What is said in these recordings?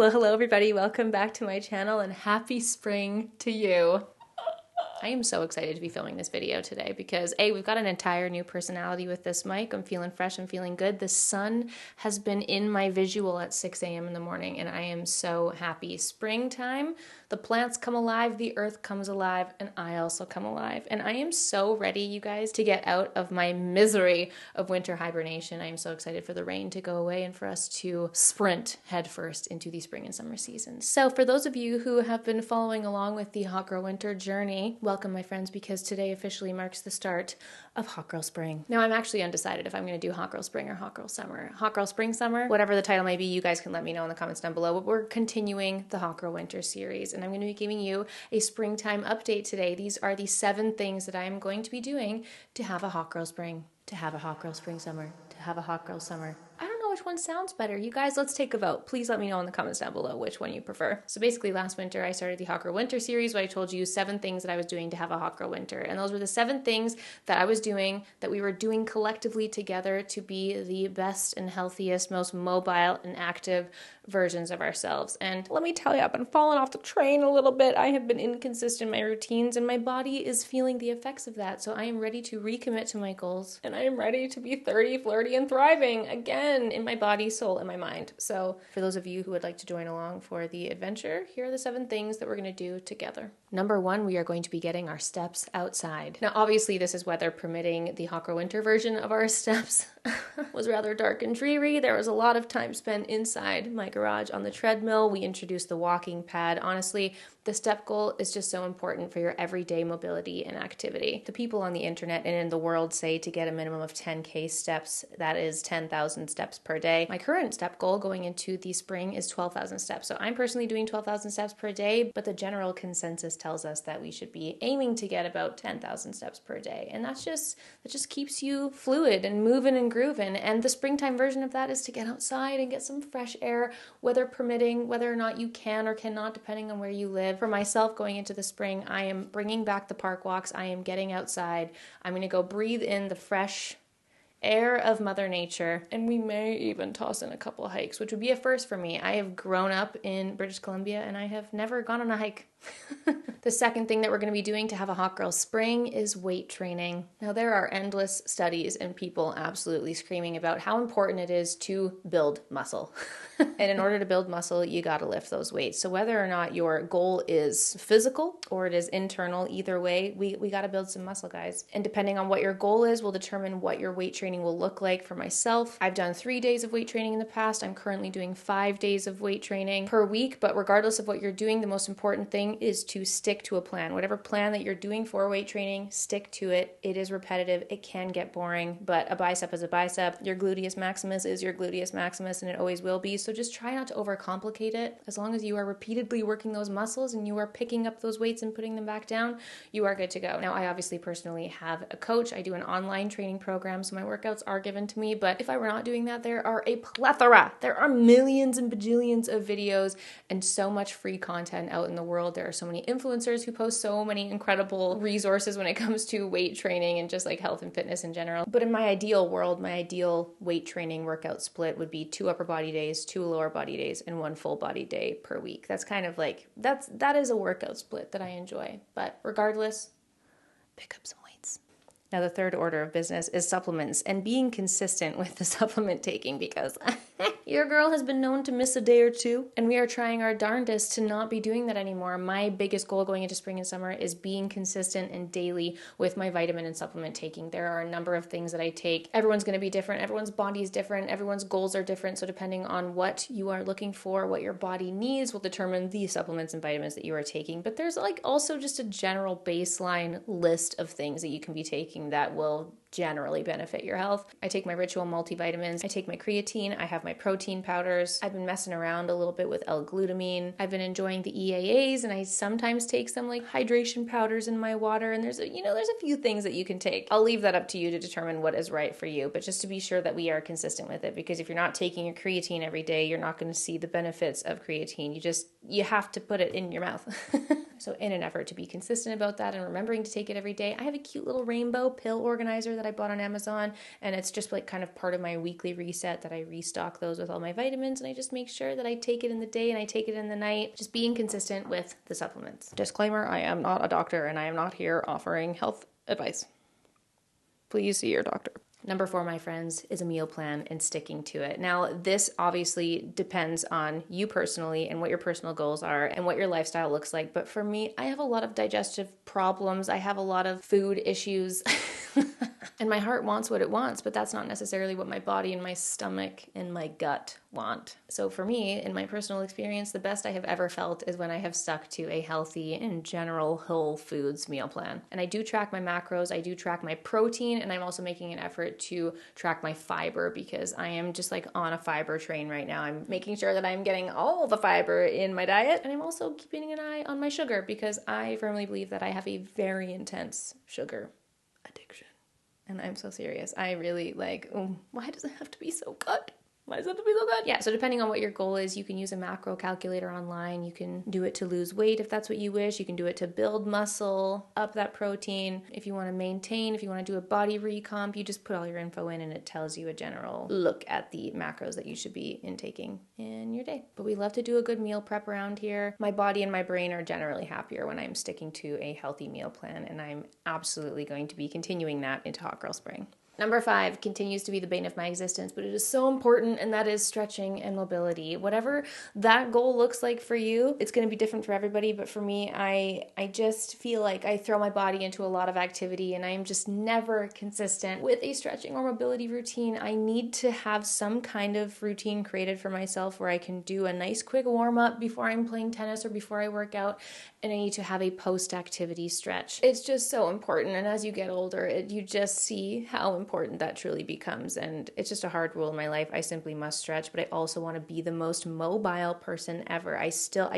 Well, hello everybody, welcome back to my channel and happy spring to you. I am so excited to be filming this video today because A, we've got an entire new personality with this mic. I'm feeling fresh, I'm feeling good. The sun has been in my visual at 6 a.m. in the morning and I am so happy. Springtime, the plants come alive, the earth comes alive, and I also come alive. And I am so ready, you guys, to get out of my misery of winter hibernation. I am so excited for the rain to go away and for us to sprint headfirst into the spring and summer seasons. So for those of you who have been following along with the Hot Girl Winter journey, welcome my friends, because today officially marks the start of Hot Girl Spring. Now I'm actually undecided if I'm going to do Hot Girl Spring or Hot Girl Summer. Hot Girl Spring, Summer, whatever the title may be, you guys can let me know in the comments down below, but we're continuing the Hot Girl Winter series and I'm going to be giving you a springtime update today. These are the 7 things that I am going to be doing to have a Hot Girl Spring, to have a Hot Girl Spring Summer, to have a Hot Girl Summer. I don't know which one sounds better. You guys, let's take a vote. Please let me know in the comments down below which one you prefer. So basically last winter I started the Hot Girl Winter series where I told you 7 things that I was doing to have a Hot Girl Winter. And those were the 7 things that I was doing, that we were doing collectively together to be the best and healthiest, most mobile and active versions of ourselves. And let me tell you, I've been falling off the train a little bit. I have been inconsistent in my routines and my body is feeling the effects of that. So I am ready to recommit to my goals and I am ready to be 30, flirty, and thriving again in my body, soul, and my mind. So for those of you who would like to join along for the adventure, here are the 7 things that we're going to do together. Number 1, we are going to be getting our steps outside. Now, obviously, this is weather permitting. The Hot Girl Winter version of our steps was rather dark and dreary. There was a lot of time spent inside my garage on the treadmill. We introduced the walking pad. Honestly, the step goal is just so important for your everyday mobility and activity. The people on the internet and in the world say to get a minimum of 10K steps, that is 10,000 steps per day. My current step goal going into the spring is 12,000 steps. So I'm personally doing 12,000 steps per day, but the general consensus tells us that we should be aiming to get about 10,000 steps per day. And that just keeps you fluid and moving and grooving. And the springtime version of that is to get outside and get some fresh air, weather permitting, whether or not you can or cannot, depending on where you live. For myself, going into the spring, I am bringing back the park walks. I am getting outside. I'm going to go breathe in the fresh air of Mother Nature, and we may even toss in a couple of hikes, which would be a first for me. I have grown up in British Columbia and I have never gone on a hike. The second thing that we're going to be doing to have a Hot Girl Spring is weight training. Now, there are endless studies and people absolutely screaming about how important it is to build muscle. And in order to build muscle, you got to lift those weights. So whether or not your goal is physical or it is internal, either way, we got to build some muscle, guys. And depending on what your goal is will determine what your weight training will look like. For myself, I've done 3 days of weight training in the past. I'm currently doing 5 days of weight training per week. But regardless of what you're doing, the most important thing is to stick to a plan. Whatever plan that you're doing for weight training, stick to it. It is repetitive. It can get boring, but a bicep is a bicep. Your gluteus maximus is your gluteus maximus, and it always will be. So just try not to overcomplicate it. As long as you are repeatedly working those muscles and you are picking up those weights and putting them back down, you are good to go. Now, I obviously personally have a coach. I do an online training program, so my workouts are given to me. But if I were not doing that, there are a plethora. There are millions and bajillions of videos and so much free content out in the world. There are so many influencers who post so many incredible resources when it comes to weight training and just like health and fitness in general. But in my ideal world, my ideal weight training workout split would be 2 upper body days, 2 lower body days, and 1 full body day per week. That's kind of like, that is a workout split that I enjoy. But regardless, pick up some weights. Now, the third order of business is supplements and being consistent with the supplement taking, because your girl has been known to miss a day or two, and we are trying our darndest to not be doing that anymore. My biggest goal going into spring and summer is being consistent and daily with my vitamin and supplement taking. There are a number of things that I take. Everyone's going to be different. Everyone's body is different. Everyone's goals are different. So depending on what you are looking for, what your body needs will determine the supplements and vitamins that you are taking. But there's like also just a general baseline list of things that you can be taking that will generally benefit your health. I take my Ritual multivitamins, I take my creatine, I have my protein powders. I've been messing around a little bit with L-glutamine. I've been enjoying the EAAs, and I sometimes take some like hydration powders in my water, and there's a few things that you can take. I'll leave that up to you to determine what is right for you, but just to be sure that we are consistent with it, because if you're not taking your creatine every day, you're not going to see the benefits of creatine. You have to put it in your mouth. So in an effort to be consistent about that and remembering to take it every day, I have a cute little rainbow pill organizer that I bought on Amazon, and it's just like kind of part of my weekly reset that I restock those with all my vitamins, and I just make sure that I take it in the day and I take it in the night, just being consistent with the supplements. Disclaimer, I am not a doctor and I am not here offering health advice. Please see your doctor. Number 4, my friends, is a meal plan and sticking to it. Now, this obviously depends on you personally and what your personal goals are and what your lifestyle looks like. But for me, I have a lot of digestive problems. I have a lot of food issues. And my heart wants what it wants, but that's not necessarily what my body and my stomach and my gut want. So for me, in my personal experience, the best I have ever felt is when I have stuck to a healthy and general whole foods meal plan. And I do track my macros, I do track my protein, and I'm also making an effort to track my fiber because I am just like on a fiber train right now. I'm making sure that I'm getting all the fiber in my diet, and I'm also keeping an eye on my sugar because I firmly believe that I have a very intense sugar addiction. And I'm so serious. I really why does it have to be so good? Why does it have to be so good? Yeah, so depending on what your goal is, you can use a macro calculator online. You can do it to lose weight if that's what you wish. You can do it to build muscle, up that protein. If you want to maintain, if you want to do a body recomp, you just put all your info in and it tells you a general look at the macros that you should be intaking in your day. But we love to do a good meal prep around here. My body and my brain are generally happier when I'm sticking to a healthy meal plan, and I'm absolutely going to be continuing that into Hot Girl Spring. Number 5 continues to be the bane of my existence, but it is so important, and that is stretching and mobility. Whatever that goal looks like for you, it's going to be different for everybody, but for me, I just feel like I throw my body into a lot of activity, and I am just never consistent with a stretching or mobility routine. I need to have some kind of routine created for myself where I can do a nice quick warm-up before I'm playing tennis or before I work out, and I need to have a post-activity stretch. It's just so important, and as you get older, you just see how important that truly becomes, and it's just a hard rule in my life. I simply must stretch, but I also want to be the most mobile person ever. I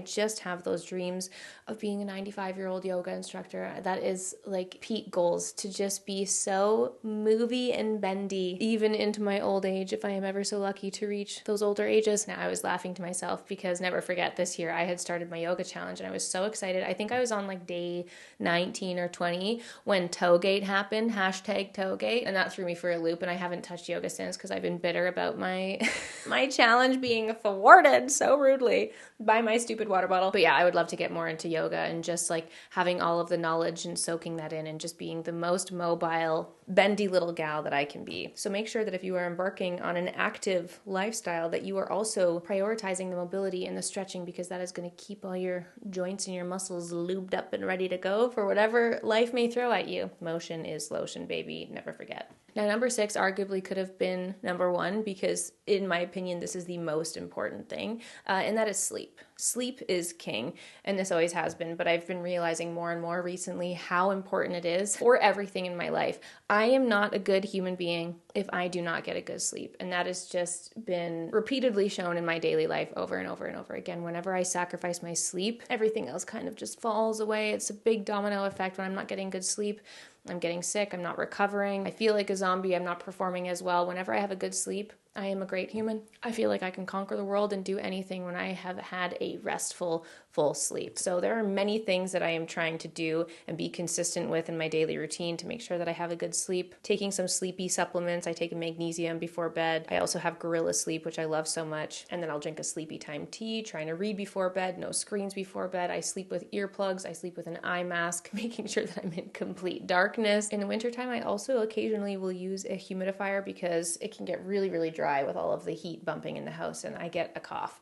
just have those dreams of being a 95-year-old yoga instructor. That is like peak goals, to just be so movey and bendy, even into my old age, if I am ever so lucky to reach those older ages. Now, I was laughing to myself because never forget, this year I had started my yoga challenge and I was so excited. I think I was on like day 19 or 20 when Toegate happened, #Toegate, and that threw me for a loop, and I haven't touched yoga since because I've been bitter about my my challenge being thwarted so rudely by my stupid water bottle. But yeah, I would love to get more into yoga and just like having all of the knowledge and soaking that in and just being the most mobile, bendy little gal that I can be. So make sure that if you are embarking on an active lifestyle, that you are also prioritizing the mobility and the stretching, because that is going to keep all your joints and your muscles lubed up and ready to go for whatever life may throw at you. Motion is lotion, baby. Never forget. Now, number 6 arguably could have been number 1 because, in my opinion, this is the most important thing, and that is sleep. Sleep is king, and this always has been, but I've been realizing more and more recently how important it is for everything in my life. I am not a good human being if I do not get a good sleep, and that has just been repeatedly shown in my daily life over and over and over again. Whenever I sacrifice my sleep, everything else kind of just falls away. It's a big domino effect. When I'm not getting good sleep, I'm getting sick, I'm not recovering, I feel like a zombie, I'm not performing as well. Whenever I have a good sleep, I am a great human. I feel like I can conquer the world and do anything when I have had a restful, full sleep. So there are many things that I am trying to do and be consistent with in my daily routine to make sure that I have a good sleep. Taking some sleepy supplements. I take a magnesium before bed. I also have Gorilla Sleep, which I love so much. And then I'll drink a sleepy time tea, trying to read before bed, no screens before bed. I sleep with earplugs. I sleep with an eye mask, making sure that I'm in complete darkness. In the wintertime, I also occasionally will use a humidifier because it can get really, really dry with all of the heat bumping in the house, and I get a cough.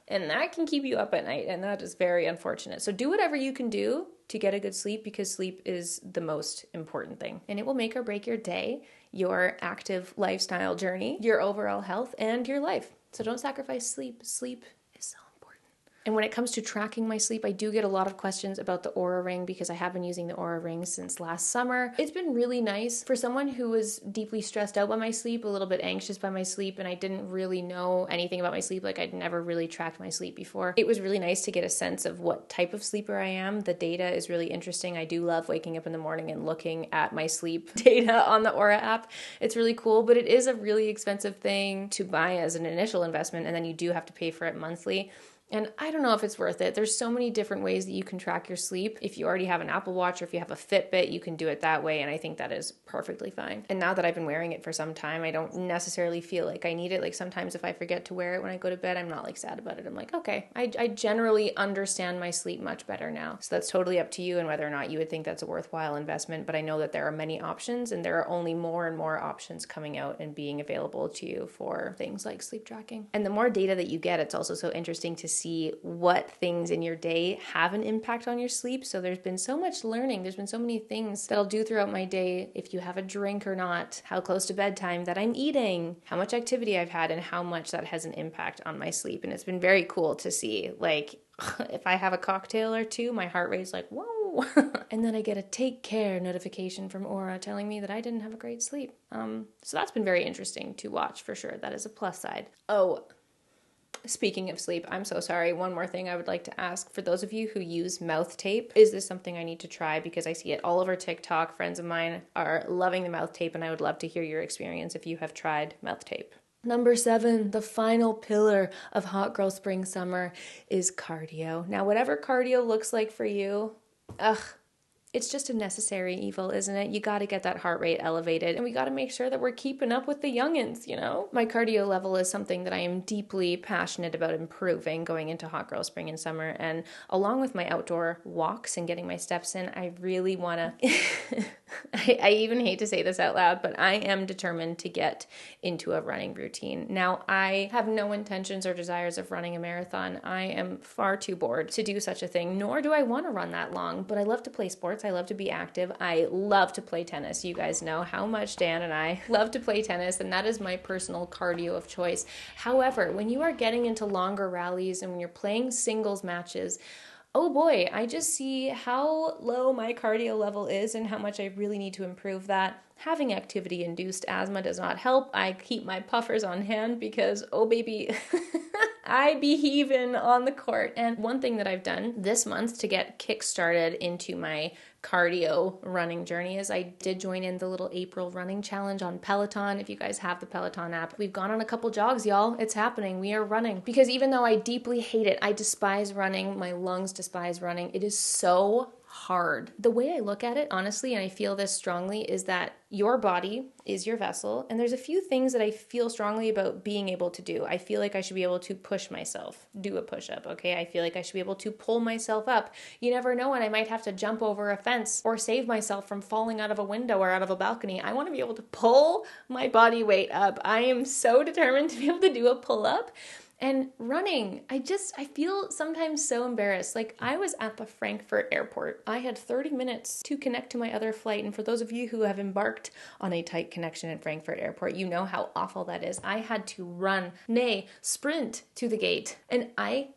And that can keep you up at night, and that is very unfortunate. So do whatever you can do to get a good sleep, because sleep is the most important thing. And it will make or break your day, your active lifestyle journey, your overall health, and your life. So don't sacrifice sleep. Sleep is so important. And when it comes to tracking my sleep, I do get a lot of questions about the Oura Ring because I have been using the Oura Ring since last summer. It's been really nice for someone who was deeply stressed out by my sleep, a little bit anxious by my sleep, and I didn't really know anything about my sleep. Like, I'd never really tracked my sleep before. It was really nice to get a sense of what type of sleeper I am. The data is really interesting. I do love waking up in the morning and looking at my sleep data on the Oura app. It's really cool, but it is a really expensive thing to buy as an initial investment, and then you do have to pay for it monthly. And I don't know if it's worth it. There's so many different ways that you can track your sleep. If you already have an Apple Watch or if you have a Fitbit, you can do it that way. And I think that is perfectly fine. And now that I've been wearing it for some time, I don't necessarily feel like I need it. Like sometimes if I forget to wear it when I go to bed, I'm not like sad about it. I'm like, okay, I generally understand my sleep much better now. So that's totally up to you and whether or not you would think that's a worthwhile investment. But I know that there are many options and there are only more and more options coming out and being available to you for things like sleep tracking. And the more data that you get, it's also so interesting to see what things in your day have an impact on your sleep. So there's been so much learning. There's been so many things that I'll do throughout my day. If you have a drink or not, how close to bedtime that I'm eating, how much activity I've had, and how much that has an impact on my sleep. And it's been very cool to see, like, if I have a cocktail or two, my heart rate's like, whoa. And then I get a take care notification from Aura telling me that I didn't have a great sleep. So that's been very interesting to watch for sure. That is a plus side. Oh, speaking of sleep, I'm so sorry. One more thing I would like to ask for those of you who use mouth tape, is this something I need to try? Because I see it all over TikTok. Friends of mine are loving the mouth tape and I would love to hear your experience if you have tried mouth tape. Number 7, the final pillar of Hot Girl Spring Summer is cardio. Now, whatever cardio looks like for you, it's just a necessary evil, isn't it? You got to get that heart rate elevated and we got to make sure that we're keeping up with the youngins, you know? My cardio level is something that I am deeply passionate about improving going into Hot Girl Spring and Summer. And along with my outdoor walks and getting my steps in, I really want to, I even hate to say this out loud, but I am determined to get into a running routine. Now, I have no intentions or desires of running a marathon. I am far too bored to do such a thing, nor do I want to run that long, but I love to play sports. I love to be active. I love to play tennis. You guys know how much Dan and I love to play tennis, and that is my personal cardio of choice. However, when you are getting into longer rallies and when you're playing singles matches, oh boy, I just see how low my cardio level is and how much I really need to improve that. Having activity-induced asthma does not help. I keep my puffers on hand because, oh baby, I be heaving on the court. And one thing that I've done this month to get kick-started into my cardio running journey is I did join in the little April running challenge on Peloton. If you guys have the Peloton app, we've gone on a couple jogs, y'all. It's happening. We are running. Because even though I deeply hate it, I despise running, my lungs despise running, it is so hard. The way I look at it, honestly, and I feel this strongly, is that your body is your vessel, and there's a few things that I feel strongly about being able to do. I feel like I should be able to push myself, do a push-up, okay? I feel like I should be able to pull myself up. You never know when I might have to jump over a fence or save myself from falling out of a window or out of a balcony. I want to be able to pull my body weight up. I am so determined to be able to do a pull-up. And running, I feel sometimes so embarrassed. Like, I was at the Frankfurt airport. I had 30 minutes to connect to my other flight. And for those of you who have embarked on a tight connection at Frankfurt airport, you know how awful that is. I had to run, nay, sprint to the gate. And I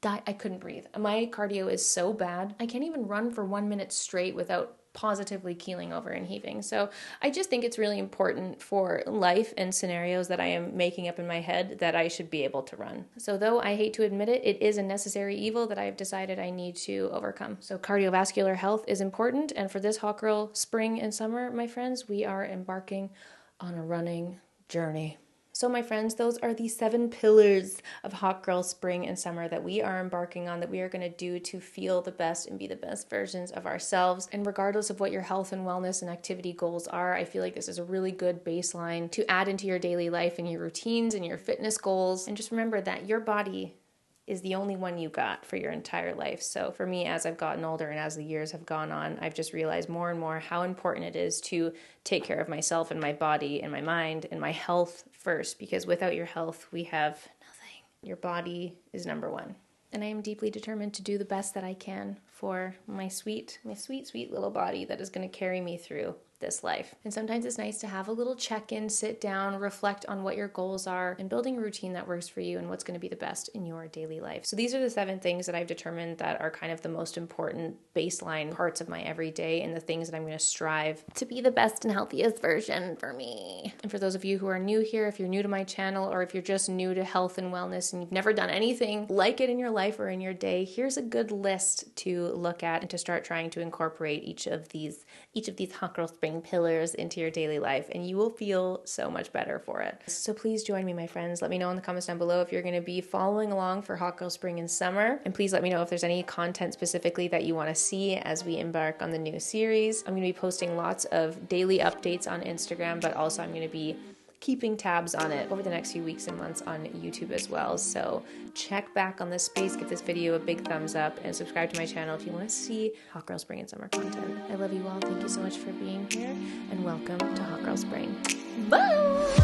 died. I couldn't breathe. My cardio is so bad. I can't even run for 1 minute straight without positively keeling over and heaving. So I just think it's really important for life and scenarios that I am making up in my head that I should be able to run. So though I hate to admit it, it is a necessary evil that I've decided I need to overcome. So cardiovascular health is important. And for this Hot Girl Spring and Summer, my friends, we are embarking on a running journey. So my friends, those are the 7 pillars of Hot Girl Spring and Summer that we are embarking on, that we are going to do to feel the best and be the best versions of ourselves. And regardless of what your health and wellness and activity goals are, I feel like this is a really good baseline to add into your daily life and your routines and your fitness goals. And just remember that your body is the only one you got for your entire life. So for me, as I've gotten older and as the years have gone on, I've just realized more and more how important it is to take care of myself and my body and my mind and my health first, because without your health, we have nothing. Your body is number one. And I am deeply determined to do the best that I can for my sweet, sweet little body that is going to carry me through this life. And sometimes it's nice to have a little check-in, sit down, reflect on what your goals are, and building a routine that works for you and what's going to be the best in your daily life. So these are the 7 things that I've determined that are kind of the most important baseline parts of my everyday, and the things that I'm going to strive to be the best and healthiest version for me. And for those of you who are new here, if you're new to my channel, or if you're just new to health and wellness and you've never done anything like it in your life or in your day, here's a good list to look at and to start trying to incorporate each of these Hot Girl Spring spring pillars into your daily life, and you will feel so much better for it. So please join me, my friends. Let me know in the comments down below if you're going to be following along for Hot Girl Spring and Summer, and please let me know if there's any content specifically that you want to see as we embark on the new series. I'm going to be posting lots of daily updates on Instagram, but also I'm going to be keeping tabs on it over the next few weeks and months on YouTube as well. So check back on this space, give this video a big thumbs up, and subscribe to my channel if you want to see Hot Girl Spring and Summer content. I love you all. Thank you so much for being here, and welcome to Hot Girl Spring. Bye!